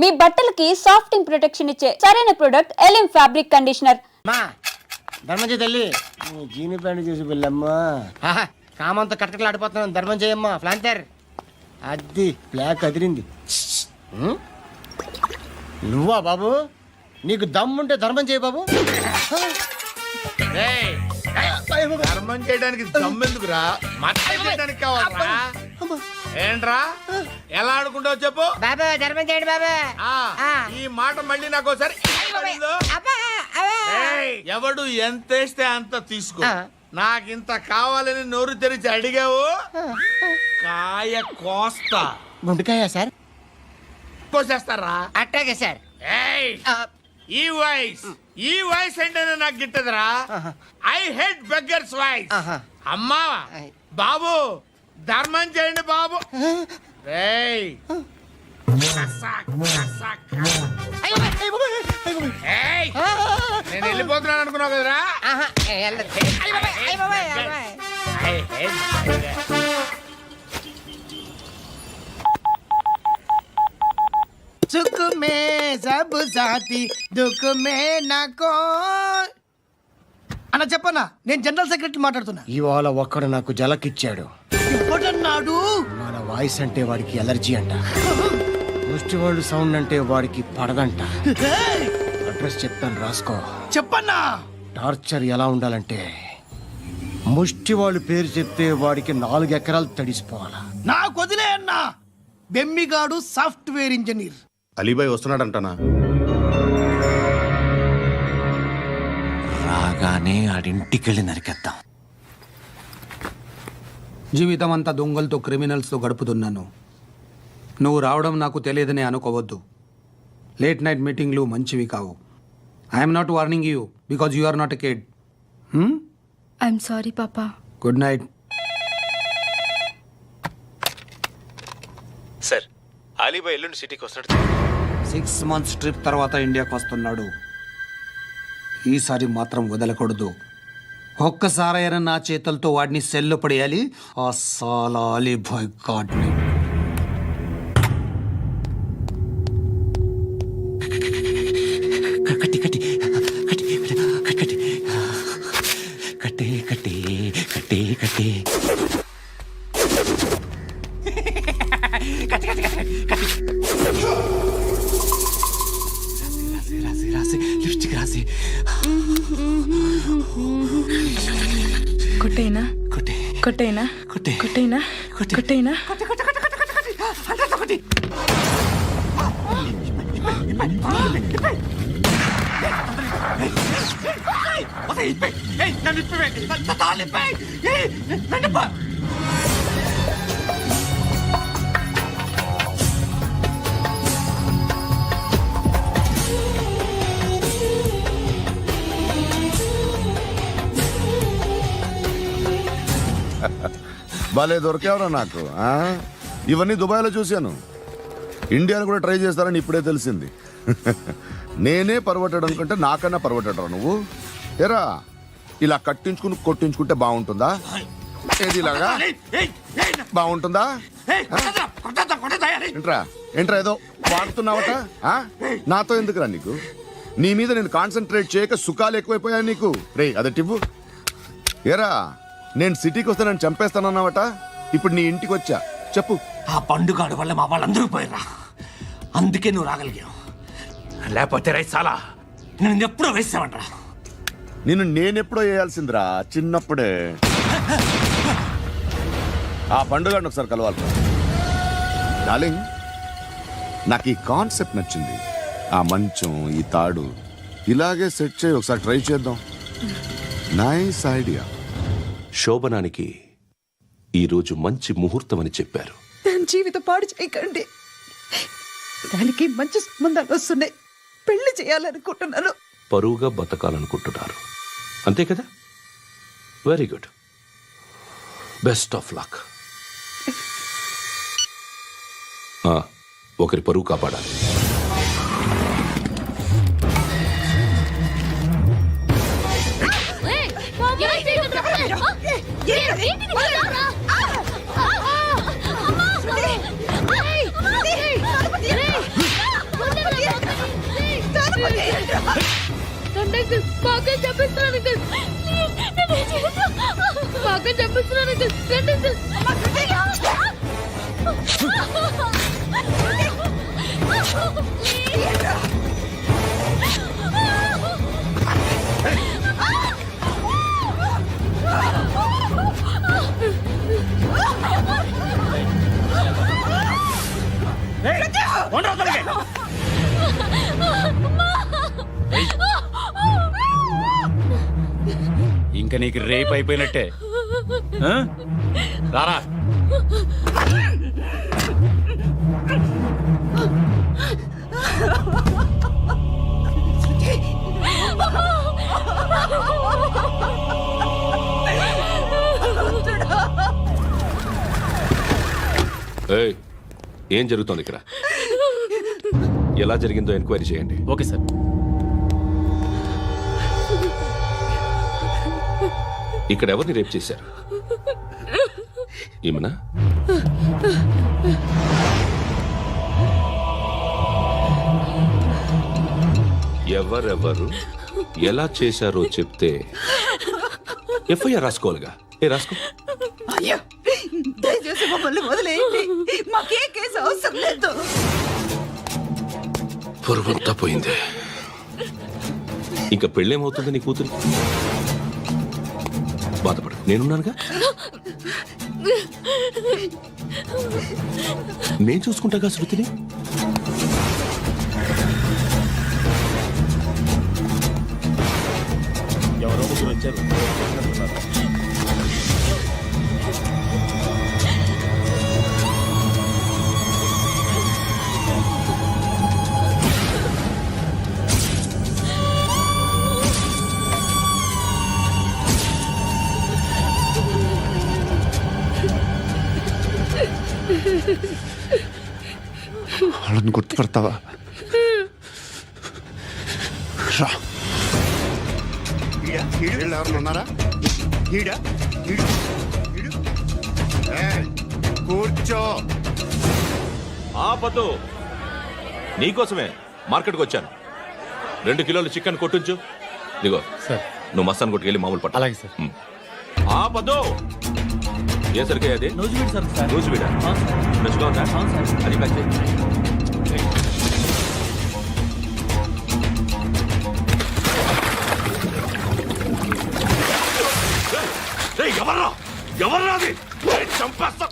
మీ బట్టలకి సాఫ్టింగ్ ప్రొటెక్షన్ ఇచ్చే సరైన ప్రొడక్ట్ ఎలిమ్ ఫ్యాబ్రిక్ కండిషనర్. మా ధర్మం చేయి తల్లి. జీని ప్యాంట్ చూసి వెళ్ళమ్మా. కామంతో కట్టకలు ఆడిపోతున్నాను. ధర్మం చేయమ్మా. ఫ్లాంతర్ అది బ్లాక్ అదిరింది. నువ్వా బాబు? నీకు దమ్ముంటే ధర్మం చేయి బాబు. ధర్మం చేయడానికి దమ్మెందుకురా? మట్టం చేయడానికి కావాలరా? ఏంట్రా ఎలా ఆడుకుంటావు చెప్పు బాబా. ధర్మం చేయండి బాబా. ఈ మాట మళ్ళీ నాకు ఒకసారి ఎవడు ఎంత వేస్తే అంత తీసుకో. నాకింత కావాలని నోరు తెరిచి అడిగావు, కాయ కోస్తా. గుండెకాయ సార్? కోసేస్తారా? అట్టాగే సార్. ఈ వాయిస్ ఏంటనే నాకు గిట్టదురా. I hate beggars voice. అమ్మా బాబు ధర్మం చేయండి బాబు. నేను వెళ్ళిపోతున్నాను అనుకున్నావు కదరా. సుఖ మే సబ్ సాథీ దుఃఖ మే నాకో. అన్న చెప్పన్నా, నేను జనరల్ సెక్రటరీ మాట్లాడుతున్నా. ఇవాళ ఒక్కడు నాకు జలకిచ్చాడు. ఎవడన్నాడు? మన వాయిస్ అంటే వాడికి ఎలర్జీ అంట. ముష్టివాళ్ళు సౌండ్ అంటే వాడికి పడదంట. అడ్రస్ చెప్తాను రాసుకో. చెప్పన్నా. టార్చర్ ఎలా ఉండాలంటే ముష్టివాళ్ళు పేరు చెప్తే వాడికి 4 ఎకరాలు తడిసిపోవాలా. నాకు వదిలే అన్నా. బెమ్మిగాడు సాఫ్ట్వేర్ ఇంజనీర్. అలీబాయ్ వస్తున్నాడంటనా? రాగానే ఆడింటికెళ్ళి నరికేద్దాం. జీవితం అంతా దొంగలతో క్రిమినల్స్తో గడుపుతున్నాను. నువ్వు రావడం నాకు తెలియదని అనుకోవద్దు. లేట్ నైట్ మీటింగ్లు మంచివి కావు. I'm not warning you because you are not a kid. I'm sorry papa. Good night. Sir, Alibhai ఎల్లుండి సిటీకి వస్తాడు. 6 months ట్రిప్ తర్వాత ఇండియాకి వస్తున్నాడు. ఈసారి మాత్రం వదలకూడదు. ఒక్కసారైనా నా చేతులతో వాడిని సెల్లు పడేయాలి. ఆ సాలా అలీబాయ్ గాడ్ని. కట్టి కట్టి కట్టి కట్టి కట్టి కట్టి కట్టి కట్టి రాసి లిప్స్టిక్ రాసి కొట్టేనా కొట్టే కొట్టేనా కొట్టే కొట్టేనా కొట్టేనా. భలే దొరికేవరా నాకు. ఇవన్నీ దుబాయ్లో చూశాను. ఇండియాలో కూడా ట్రై చేస్తారని ఇప్పుడే తెలిసింది. నేనే పర్వటాడు అనుకుంటే నాకన్నా పర్వటాడరా నువ్వు. ఎరా ఇలా కట్టించుకుని కొట్టించుకుంటే బాగుంటుందా? ఏది ఇలాగా బాగుంటుందా? ఏంట్రా ఏంట్రా ఏదో వాడుతున్నావట? నాతో ఎందుకురా నీకు? నీ మీద నేను కాన్సన్ట్రేట్ చేయక సుఖాలు ఎక్కువైపోయాయి నీకు. రే అదటివ్వు. ఏరా నేను సిటీకి వస్తే నన్ను చంపేస్తానన్నావట. ఇప్పుడు నీ ఇంటికి వచ్చా. చెప్పు. ఆ పండుగాడు వల్ల మా వాళ్ళందరూ పోయిరా. అందుకే నువ్వు రాగలిగావు. లేకపోతే రైట్ చాలా నేను ఎప్పుడో వేసామంటరా. నిన్ను నేనెప్పుడో వేయాల్సిందిరా చిన్నప్పుడే. ఆ పండుగను ఒకసారి కలవాలి డార్లింగ్. నాకు ఈ కాన్సెప్ట్ నచ్చింది. ఆ మంచం, ఈ తాడు ఇలాగే సెట్ చేయి. ఒకసారి ట్రై చేద్దాం. Nice idea. శోభనానికి ఈరోజు మంచి ముహూర్తం అని చెప్పారు. దాని జీవితం పాడు చేయకండి. దానికి మంచి సంబంధాలు వస్తున్నాయి. పెళ్లి చేయాలనుకుంటున్నాను. పరువుగా బతకాలనుకుంటున్నారు అంతే కదా? Very good. Best of luck. ఒకరి పరువు కాపాడాలి. ఇంకా నీకు రేపు అయిపోయినట్టే ఆ? రారా ఏయ్, ఏం జరుగుతోంది ఇక్కడ? ఎలా జరిగిందో ఎంక్వైరీ చేయండి. Okay sir. ఇక్కడ ఎవరిని రేప్ చేశారు? ఈమెనా? ఎవరెవరు ఎలా చేశారో చెప్తే ఎఫ్ఐఆర్ రాసుకోవాలిగా. రాసుకో. అయ్యో దయచేసి మమ్మల్ని వదిలేయండి, మాకే కేసు అవసరం లేదు. పొరువంతా పోయింది. ఇంకా పెళ్ళేమవుతుంది నీ కూతురు? బాధపడు, నేనున్నానుగా. నేను చూసుకుంటాగా శృతిని. ఎవరో ముగ్గురు వచ్చారు. వాళ్ళని గుర్తుపడతావా? రా. ఎవరు ఉన్నారా? కూర్చో. ఆపదు, నీకోసమే మార్కెట్కి వచ్చాను. 2 కిలోలు చికెన్ కొట్టించు. దిగో సార్. నువ్వు మస్తాన్ కొట్టుకెళ్ళి మామూలు పట్టు. అలాగే సార్. ఆపదు. ఏ సరికే అది? నూజివీడు సార్. నూజివీడా? ఫ్రెష్గా ఉందా? అది ప్యాక్ చేయి. ఎవర్రా ఎవర్రా అది? చంపేస్తా.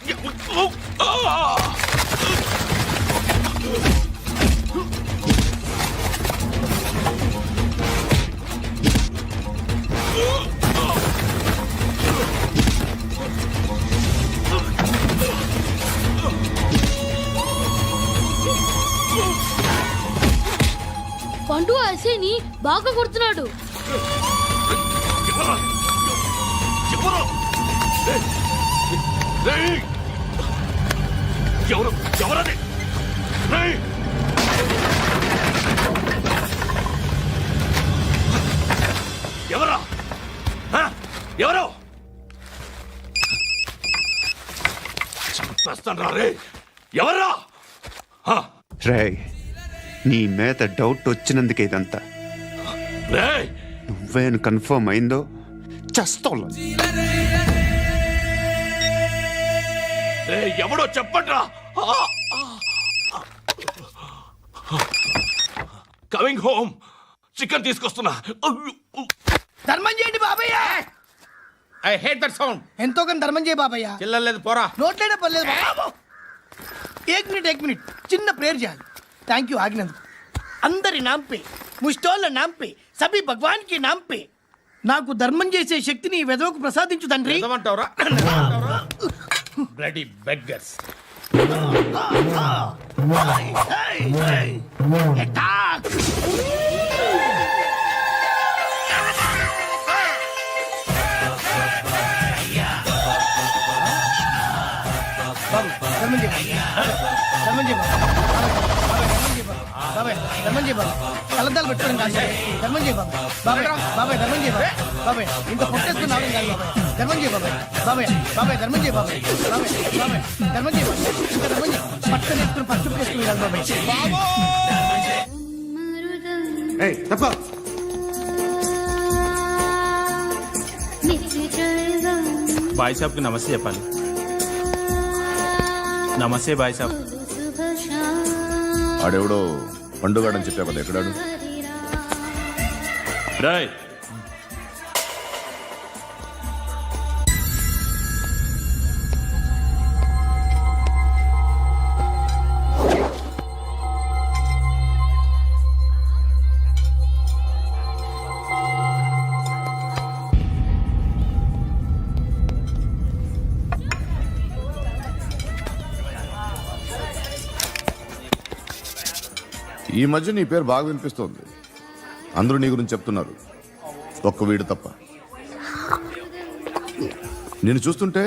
పండు అసేని బాగా కొడుతున్నాడు. ఎవరది? ఎవరా? ఎవరు? చంపేస్తాను రే. ఎవర్రా? రే, నీ మీద డౌట్ వచ్చినందుకే ఇదంతా. రే, నువ్వేను కన్ఫర్మ్ అయిందో చస్తావు. ఎవడో చెప్పట్రా. Coming home. చికెన్ తీసుకొస్తున్నా. ధర్మం చేయండి బాబయ్య. I hate that sound. ఎంతో కానీ ధర్మం చేయ బాబయ్య. చిల్లలేదు పోరా. నోట్లైనా పర్లేదు బాబు. ఏక్ మినిట్ చిన్న ప్రేయర్ చేయాలి. థ్యాంక్ యూ ఆగినందుకు. అందరి నాంపే, ముష్టోళ్ళ నాంపే, సభి భగవాన్ కి నాంపే నాకు ధర్మం చేసే శక్తిని ఈ వెదవకు ప్రసాదించు తండ్రి. ఏమంటావురా? Bloody beggars. ధర్మం చేయ ధర్మం చేయ బాబాయ్. ధర్మం చేయ బాబాయ్. కలద్దాలు పెట్టుకోవడం కాదు ధర్మం చేయ బాబాయ్. బాబాయ్ ధర్మం చేయ బాబాయ్. ఇంత పొట్టేసుకుని రావడం కాదు బాబాయ్. ధర్మం చేయ బాబాయ్. ధర్మం చేయ బాబాయ్. ధర్మం చేయ ఇంకా ధర్మం చేయ. పట్టుకొని వేసుకుని పట్టు వేసుకుని కాదు బాబాయ్. ఏయ్ తప్ప బాయ్ సాబ్కి నమస్తే చెప్పాలి. నమస్తే బాయ్ సాబ్. ఆడెవడో పండుగాడని చెప్పావు కదా, ఎక్కడాడు? రాయ్ ఈ మధ్య నీ పేరు బాగా వినిపిస్తోంది. అందరూ నీ గురించి చెప్తున్నారు, ఒక్క వీడు తప్ప. నేను చూస్తుంటే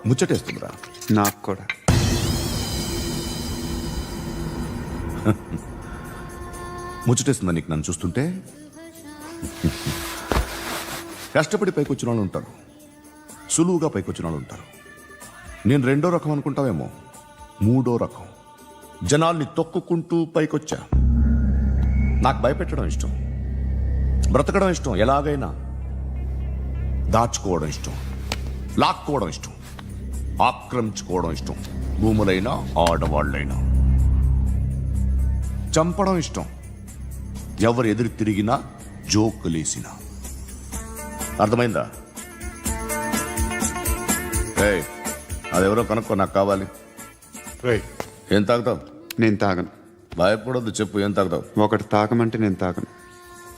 ముచ్చటేస్తుందిరా. నాకు కూడా. ముచ్చటేస్తుందా నీకు నన్ను చూస్తుంటే? కష్టపడి పైకొచ్చిన వాళ్ళు ఉంటారు, సులువుగా పైకొచ్చిన వాళ్ళు ఉంటారు. నేను రెండో రకం అనుకుంటావేమో, మూడో రకం. జనాల్ని తొక్కుకుంటూ పైకొచ్చా. నాకు భయపెట్టడం ఇష్టం, బ్రతకడం ఇష్టం, ఎలాగైనా దాచుకోవడం ఇష్టం, లాక్కోవడం ఇష్టం, ఆక్రమించుకోవడం ఇష్టం. భూములైనా ఆడవాళ్ళైనా చంపడం ఇష్టం, ఎవరు ఎదురు తిరిగినా జోకులేసినా. అర్థమైందా? ఏయ్, అదెవరో కనుక్కో, నాకు కావాలి. ఏం తాగుతావు? నేను తాగను. భయపడొద్దు, చెప్పు ఏం తాగుతావు? ఒకటి తాగమంటే నేను తాగను.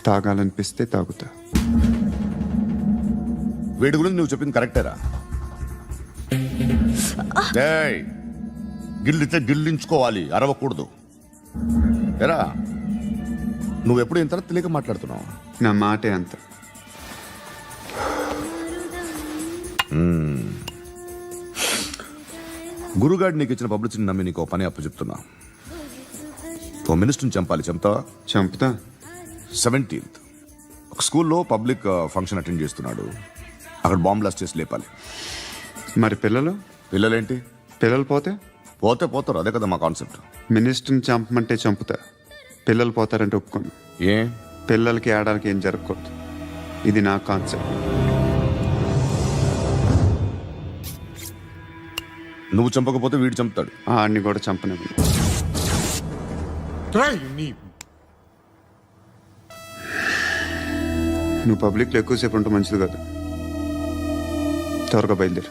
తాగాలనిపిస్తే తాగుతా. వీడి గురించి నువ్వు చెప్పింది కరెక్టేరా? ఏయ్, గిల్లితే గిల్లించుకోవాలి, అరవకూడదు. ఎరా, నువ్వెప్పుడు ఇంత తెలియక మాట్లాడుతున్నావు? నా మాటే అంత. గురుగాడు నీకు ఇచ్చిన పబ్లిసిటీని నమ్మి నీకు పని అప్పు చెప్తున్నా. ఓ మినిస్టర్ని చంపాలి, చంపుతావా? చంపుతా. 17th ఒక స్కూల్లో పబ్లిక్ ఫంక్షన్ అటెండ్ చేస్తున్నాడు. అక్కడ బాంబ్ బ్లాస్ట్ చేసి లేపాలి. మరి పిల్లలు? పిల్లలేంటి? పిల్లలు పోతే? పోతే పోతారు, అదే కదా మా కాన్సెప్ట్. మినిస్టర్ని చంపమంటే చంపుతా, పిల్లలు పోతారంటే ఒప్పుకోను. ఏ? పిల్లలకి ఆడడానికి ఏం జరగకూడదు. ఇది నా కాన్సెప్ట్. నువ్వు చంపకపోతే వీడు చంపుతాడు. ఆడిని కూడా చంపనివ్వను. నువ్వు పబ్లిక్లో ఎక్కువసేపు ఉంటే మంచిది కాదు. త్వరగా బయలుదేరు.